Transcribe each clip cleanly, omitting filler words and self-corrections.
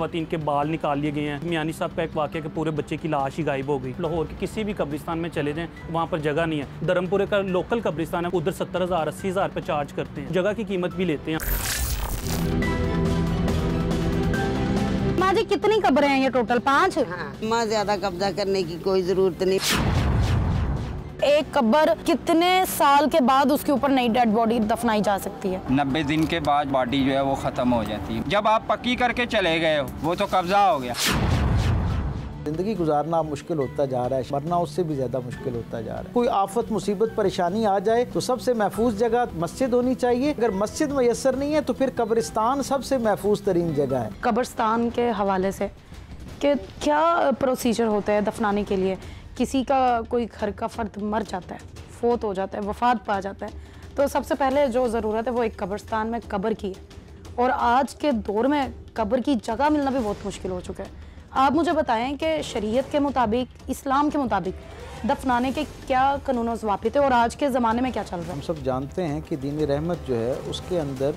खवातीन के बाल निकाल लिए गए हैं। मियानी साहब का एक वाक़या कि पूरे बच्चे की लाश ही गायब हो गई। लाहौर के किसी भी कब्रिस्तान में चले जाएं, वहाँ पर जगह नहीं है। धर्मपुरे का लोकल कब्रिस्तान है, उधर 70,000 80,000 रुपये चार्ज करते हैं, जगह की कीमत भी लेते हैं। माँ जी कितनी कब्रें हैं ये टोटल? 5? हाँ, माँ ज्यादा कब्जा करने की कोई जरूरत नहीं। एक कब्र कितने साल के बाद उसके ऊपर नई डेड बॉडी दफनाई जा सकती है? 90 दिन के बाद बॉडी जो है वो ख़त्म हो जाती है। जब आप पक्की करके चले गए हो वो तो कब्जा हो गया। ज़िंदगी गुजारना मुश्किल होता जा रहा है, मरना उससे भी ज़्यादा मुश्किल होता जा रहा है। कोई आफत मुसीबत परेशानी आ जाए तो सबसे महफूज जगह मस्जिद होनी चाहिए। अगर मस्जिद मैसर नहीं है तो फिर कब्रिस्तान सबसे महफूज तरीन जगह है। कब्रिस्तान के हवाले से कि क्या प्रोसीजर होता है दफनाने के लिए? किसी का कोई घर का फ़र्द मर जाता है, फोत हो जाता है, वफात पा जाता है, तो सबसे पहले जो ज़रूरत है वो एक कब्रिस्तान में कब्र की है। और आज के दौर में कब्र की जगह मिलना भी बहुत मुश्किल हो चुका है। आप मुझे बताएं कि शरीयत के मुताबिक, इस्लाम के मुताबिक दफनाने के क्या कानून और ज़वाबित है और आज के ज़माने में क्या चल रहा है? हम सब जानते हैं कि दीन रहमत जो है उसके अंदर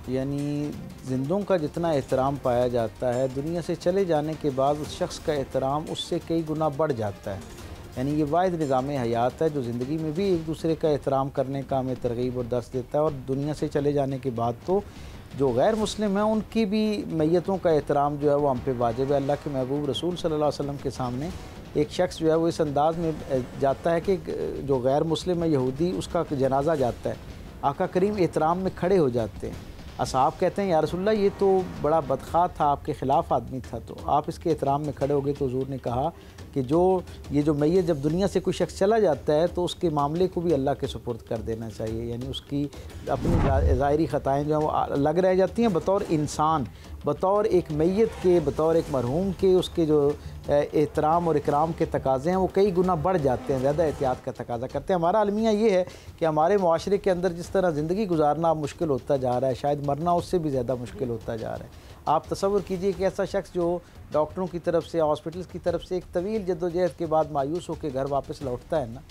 यानी जिंदों का जितना एहतराम पाया जाता है, दुनिया से चले जाने के बाद उस शख्स का एहतराम उससे कई गुना बढ़ जाता है। यानी ये वाहिद निज़ाम हयात है जो ज़िंदगी में भी एक दूसरे का एहतराम करने का हमें तरगीब और दर्स देता है। और दुनिया से चले जाने के बाद तो जो गैर मुस्लिम हैं उनकी भी मैयतों का एहतराम जो है वो हम पे वाजिब है। अल्लाह के महबूब रसूल सल्लल्लाहु अलैहि वसल्लम के सामने एक शख्स जो है वो इस अंदाज़ में जाता है कि जो गैर मुस्लिम है यहूदी, उसका जनाजा जाता है, आका करीम एहतराम में खड़े हो जाते हैं। असहाब कहते हैं या रसूलल्लाह ये तो बड़ा बदख़ा था, आपके ख़िलाफ़ आदमी था, तो आप इसके एहतराम में खड़े हो गए। तो हुज़ूर ने कहा कि ये जो मैयत जब दुनिया से कोई शख्स चला जाता है तो उसके मामले को भी अल्लाह के सुपुर्द कर देना चाहिए। यानी उसकी अपनी ज़ाहिरी ख़ताएँ जो हैं वो अलग रह जाती हैं। बतौर इंसान, बतौर एक मैयत के, बतौर एक मरहूम के, उसके जो एहतराम और इकराम के तकाज़े हैं वो कई गुना बढ़ जाते हैं, ज़्यादा एहतियात का तकाज़ा करते हैं। हमारा अलमिया ये है कि हमारे मुआशरे के अंदर जिस तरह ज़िंदगी गुजारना मुश्किल होता जा रहा है, शायद मरना उससे भी ज़्यादा मुश्किल होता जा रहा है। आप तसव्वुर कीजिए कि ऐसा शख्स जो डॉक्टरों की तरफ से, हॉस्पिटल्स की तरफ से एक तवील जद्दोजहद के बाद मायूस होकर घर वापस लौटता है ना,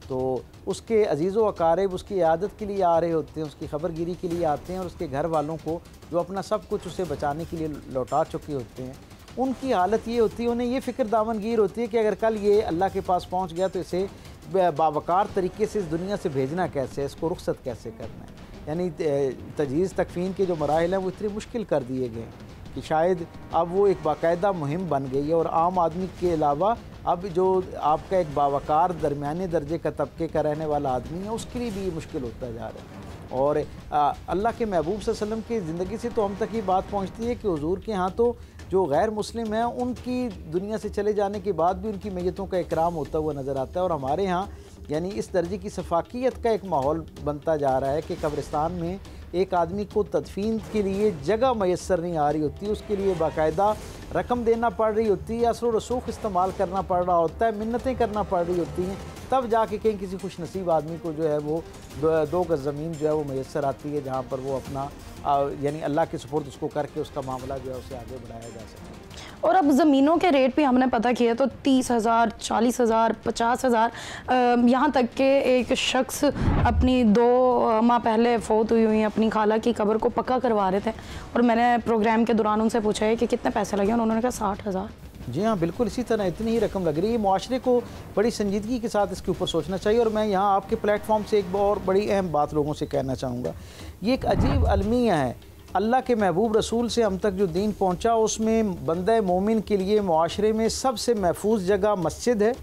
तो उसके अजीज़ व अकारिब उसकी इयादत के लिए आ रहे होते हैं, उसकी खबरगिरी के लिए आते हैं और उसके घर वालों को जो अपना सब कुछ उसे बचाने के लिए लौटा चुके होते हैं, उनकी हालत ये होती है, उन्हें ये फ़िक्र दामनगीर होती है कि अगर कल ये अल्लाह के पास पहुँच गया तो इसे बावकार तरीके से इस दुनिया से भेजना कैसे है, इसको रुखसत कैसे करना है। यानी तजहीज़ तकफ़ीन के जो मराहिल हैं वो इतने मुश्किल कर दिए गए कि शायद अब वो एक बाकायदा मुहिम बन गई है। और आम आदमी के अलावा अब जो आपका एक बावकार दरमियाने दर्जे का तबके का रहने वाला आदमी है उसके लिए भी ये मुश्किल होता जा रहा है। और अल्लाह के महबूब सल्लल्लाहु अलैहि वसल्लम की ज़िंदगी से तो हम तक ये बात पहुँचती है कि हुज़ूर के यहाँ तो जो गैर मुस्लिम हैं उनकी दुनिया से चले जाने के बाद भी उनकी मैयतों का इकराम होता हुआ नज़र आता है। और हमारे यहाँ यानी इस दर्जे की सफाकियत का एक माहौल बनता जा रहा है कि कब्रिस्तान में एक आदमी को तदफीन के लिए जगह मैसर नहीं आ रही होती, उसके लिए बाकायदा रकम देना पड़ रही होती है, असर रसूख इस्तेमाल करना पड़ रहा होता है, मिन्नतें करना पड़ रही होती हैं, तब जाके कहीं किसी खुश नसीब आदमी को जो है वो 2 गज़ ज़मीन जो है वो मैसर आती है जहाँ पर वो अपना यानी अल्लाह के सुपुर्द उसको करके उसका मामला जो है उसे आगे बढ़ाया जा सके। और अब ज़मीनों के रेट भी हमने पता किया तो 30,000, 40,000, 50,000, यहाँ तक के एक शख्स अपनी 2 माह पहले फ़ौत हुई अपनी खाला की कब्र को पक्का करवा रहे थे और मैंने प्रोग्राम के दौरान उनसे पूछा है कि कितने पैसे लगे, उन्होंने कहा 60,000। जी हाँ, बिल्कुल इसी तरह इतनी ही रकम लग रही है। मुआशरे को बड़ी संजीदगी के साथ इसके ऊपर सोचना चाहिए। और मैं यहाँ आपके प्लेटफॉर्म से एक और बड़ी अहम बात लोगों से कहना चाहूँगा, ये एक अजीब अलमिया है। अल्लाह के महबूब रसूल से हम तक जो दीन पहुँचा उसमें बंदे मोमिन के लिए मुआशरे में सबसे महफूज जगह मस्जिद है।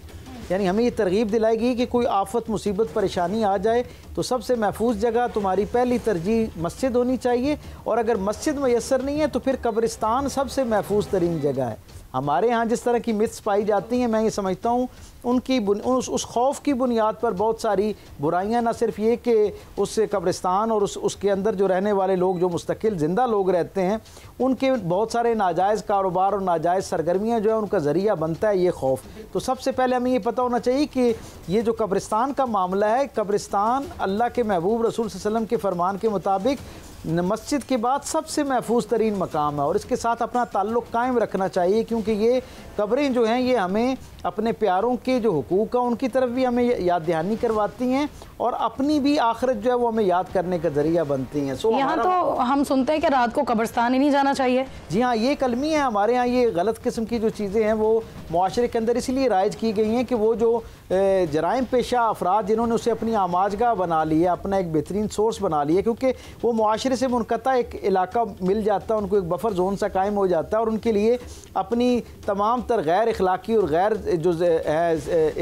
यानी हमें ये तरगीब दिलाएगी कि कोई आफत मुसीबत परेशानी आ जाए तो सबसे महफूज जगह तुम्हारी पहली तरजीह मस्जिद होनी चाहिए। और अगर मस्जिद मैसर नहीं है तो फिर कब्रिस्तान सबसे महफूज तरीन जगह है। हमारे यहाँ जिस तरह की मिथ्स पाई जाती हैं, मैं ये समझता हूँ उनकी उस खौफ की बुनियाद पर बहुत सारी बुराइयाँ, न सिर्फ ये कि उस कब्रिस्तान और उसके अंदर जो रहने वाले लोग जो मुस्तकिल ज़िंदा लोग रहते हैं उनके बहुत सारे नाजायज़ कारोबार और नाजायज़ सरगर्मियाँ जो है उनका ज़रिया बनता है ये खौफ। तो सबसे पहले हमें ये पता होना चाहिए कि ये जो कब्रिस्तान का मामला है, कब्रिस्तान अल्लाह के महबूब रसूल सल्लल्लाहु अलैहि वसल्लम के फरमान के मुताबिक मस्जिद के बाद सबसे महफूज तरीन मकाम है और इसके साथ अपना ताल्लुक़ कायम रखना चाहिए, क्योंकि ये कब्रें जो हैं ये हमें अपने प्यारों के जो हुकूक हैं उनकी तरफ भी हमें याद दहानी करवाती हैं और अपनी भी आखिरत जो है वो हमें याद करने का ज़रिया बनती हैं। यहाँ तो हम सुनते हैं कि रात को कब्रिस्तान ही नहीं जाना चाहिए। जी हाँ, ये कलमी है। हमारे यहाँ ये गलत किस्म की जो चीज़ें हैं वो मुआशरे के अंदर इसलिए राइज की गई हैं कि वो जो जराइम पेशा अफराद जिन्होंने उसे अपनी आमाजगाह बना लिया, अपना एक बेहतरीन सोर्स बना लिया, क्योंकि वो मुआशरे से मुनक़ता एक इलाका मिल जाता है, उनको एक बफर जोन सा कायम हो जाता है और उनके लिए अपनी तमाम तर गैर अखलाकी और गैर जो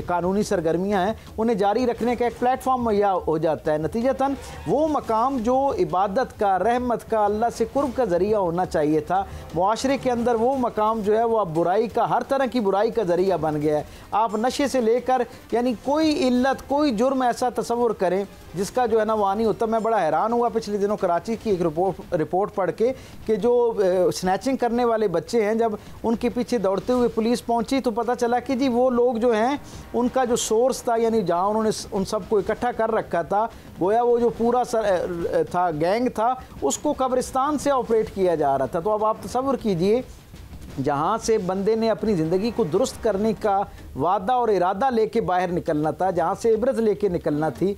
कानूनी सरगर्मियाँ हैं उन्हें जारी रखने का एक प्लेटफॉर्म मुहैया हो जाता है। नतीजतन वो मकाम जो इबादत का, रहमत का, अल्लाह से कुर्ब का ज़रिया होना चाहिए था, मुआशरे के अंदर वो मकाम जो है वो अब बुराई का, हर तरह की बुराई का ज़रिया बन गया है। आप नशे से लेकर यानी कोई इल्लत, कोई जुर्म ऐसा तस्वुर करें जिसका जो है ना वहाँ नहीं होता। मैं बड़ा हैरान हुआ पिछले दिनों कराची की एक रिपोर्ट पढ़ के कि जो स्नैचिंग करने वाले बच्चे हैं, जब उनके पीछे दौड़ते हुए पुलिस पहुंची तो पता चला कि जी वो लोग जो हैं उनका जो सोर्स था, यानी जहाँ उन्होंने उन सबको इकट्ठा कर रखा था, गोया वो जो पूरा था गैंग था उसको कब्रिस्तान से ऑपरेट किया जा रहा था। तो अब आप तसव्वुर कीजिए, जहाँ से बंदे ने अपनी ज़िंदगी को दुरुस्त करने का वादा और इरादा लेके बाहर निकलना था, जहाँ से इबरत लेके निकलना थी,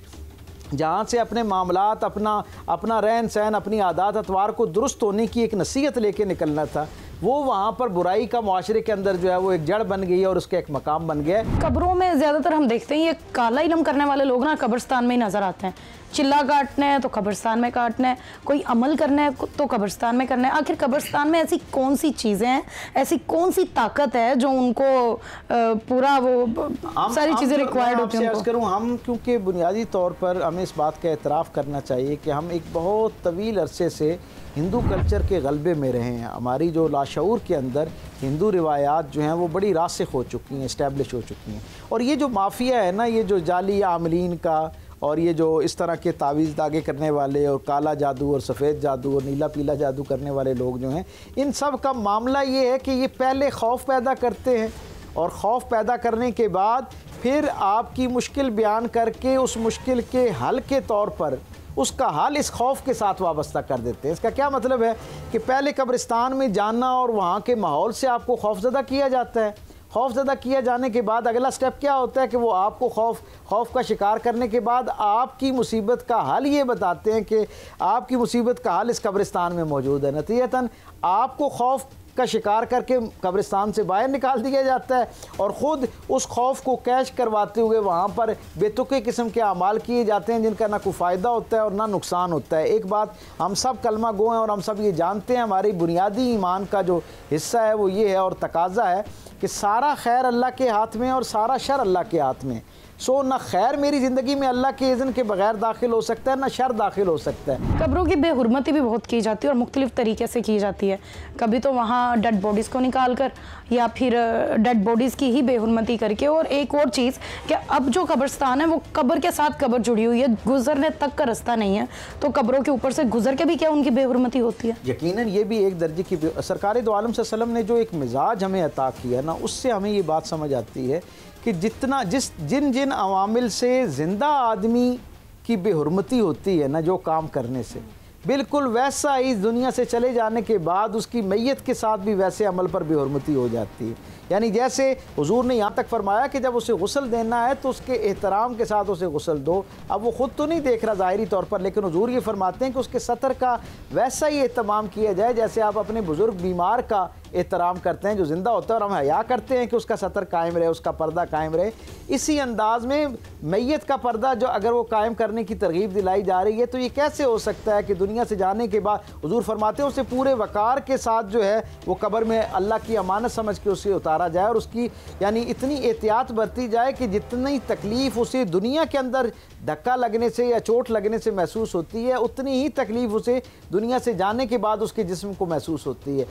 जहाँ से अपने मामलात, अपना रहन सहन, अपनी आदत अतवार को दुरुस्त होने की एक नसीहत लेके निकलना था, वो वहाँ पर बुराई का मुआशरे के अंदर जो है वो एक जड़ बन गई है और उसका एक मकाम बन गया है। कब्रों में ज़्यादातर हम देखते हैं ये काला इलम करने वाले लोग ना कब्रिस्तान में ही नज़र आते हैं। चिल्ला काटना है तो कब्रिस्तान में काटना है, कोई अमल करना है तो कब्रिस्तान में करना है। आखिर कब्रिस्तान में ऐसी कौन सी चीज़ें हैं, ऐसी कौन सी ताकत है जो उनको पूरा वो सारी चीज़ें रिक्वायर्ड होती हैं? हम क्योंकि बुनियादी तौर पर हमें इस बात का एतराफ़ करना चाहिए कि हम एक बहुत तवील अरसे से हिंदू कल्चर के गलबे में रहे हैं। हमारी जो लाशऊर के अंदर हिंदू रिवायात जो हैं वो बड़ी रासिख हो चुकी हैं, इस्टेब्लिश हो चुकी हैं। और ये जो माफिया है ना, ये जो जाली आमलीन का और ये जो इस तरह के तावीज़ दागे करने वाले और काला जादू और सफ़ेद जादू और नीला पीला जादू करने वाले लोग जो हैं, इन सब का मामला ये है कि ये पहले खौफ पैदा करते हैं और खौफ पैदा करने के बाद फिर आपकी मुश्किल बयान करके उस मुश्किल के हल के तौर पर उसका हल इस खौफ के साथ वाबस्ता कर देते हैं। इसका क्या मतलब है कि पहले कब्रिस्तान में जाना और वहाँ के माहौल से आपको खौफजदा किया जाता है। खौफजदा किया जाने के बाद अगला स्टेप क्या होता है कि वो आपको खौफ का शिकार करने के बाद आपकी मुसीबत का हल ये बताते हैं कि आपकी मुसीबत का हल इस कब्रिस्तान में मौजूद है। नतीजतन आपको खौफ का शिकार करके कब्रिस्तान से बाहर निकाल दिया जाता है और ख़ुद उस खौफ को कैश करवाते हुए वहाँ पर बेतुके किस्म के अमाल किए जाते हैं जिनका ना कोई फ़ायदा होता है और ना नुकसान होता है। एक बात हम सब कलमा गो हैं और हम सब ये जानते हैं, हमारी बुनियादी ईमान का जो हिस्सा है वो ये है और तकाज़ा है कि सारा खैर अल्लाह के हाथ में और सारा शर अल्लाह के हाथ में। सो ना खैर मेरी ज़िंदगी में अल्लाह के इज़्न के बगैर दाखिल हो सकता है, ना शर दाखिल हो सकता है। कब्रों की बेहुरमती भी बहुत की जाती है और मुख्तलिफ़ तरीके से की जाती है। कभी तो वहाँ डेड बॉडीज़ को निकाल कर या फिर डेड बॉडीज़ की ही बेहुरमती करके। और एक और चीज़ कि अब जो कब्रिस्तान है वो कब्र के साथ कब्र जुड़ी हुई है, गुजरने तक का रास्ता नहीं है, तो कब्रों के ऊपर से गुजर के भी क्या उनकी बेहुरमती होती है? यकीनन ये भी एक दर्जे की। सरकार दो आलम सल्लल्लाहु अलैहि वसल्लम ने जो एक मिजाज हमें अता किया ना, उससे हमें ये बात समझ आती है कि जिन अवामिल से ज़िंदा आदमी की बेहुरमती होती है ना, जो काम करने से, बिल्कुल वैसा ही दुनिया से चले जाने के बाद उसकी मैयत के साथ भी वैसे अमल पर बेहुरमती हो जाती है। यानी जैसे हुजूर ने यहाँ तक फरमाया कि जब उसे गुस्ल देना है तो उसके एहतराम के साथ उसे गुस्ल दो। अब वो ख़ुद तो नहीं देख रहा ज़ाहिरी तौर पर, लेकिन हुजूर ये फरमाते हैं कि उसके सतर का वैसा ही एहतमाम किया जाए जैसे आप अपने बुज़ुर्ग बीमार का एहतराम करते हैं जो ज़िंदा होता है, और हम हया करते हैं कि उसका सतर कायम रहे, उसका पर्दा कायम रहे। इसी अंदाज में मैयत का पर्दा जो अगर वो कायम करने की तरगीब दिलाई जा रही है तो ये कैसे हो सकता है कि दुनिया से जाने के बाद हुजूर फरमाते हैं उसे पूरे वक़ार के साथ जो है वो कब्र में अल्लाह की अमानत समझ के उसे उतारा जाए और उसकी यानी इतनी एहतियात बरती जाए कि जितनी तकलीफ़ उसे दुनिया के अंदर धक्का लगने से या चोट लगने से महसूस होती है, उतनी ही तकलीफ़ उसे दुनिया से जाने के बाद उसके जिस्म को महसूस होती है।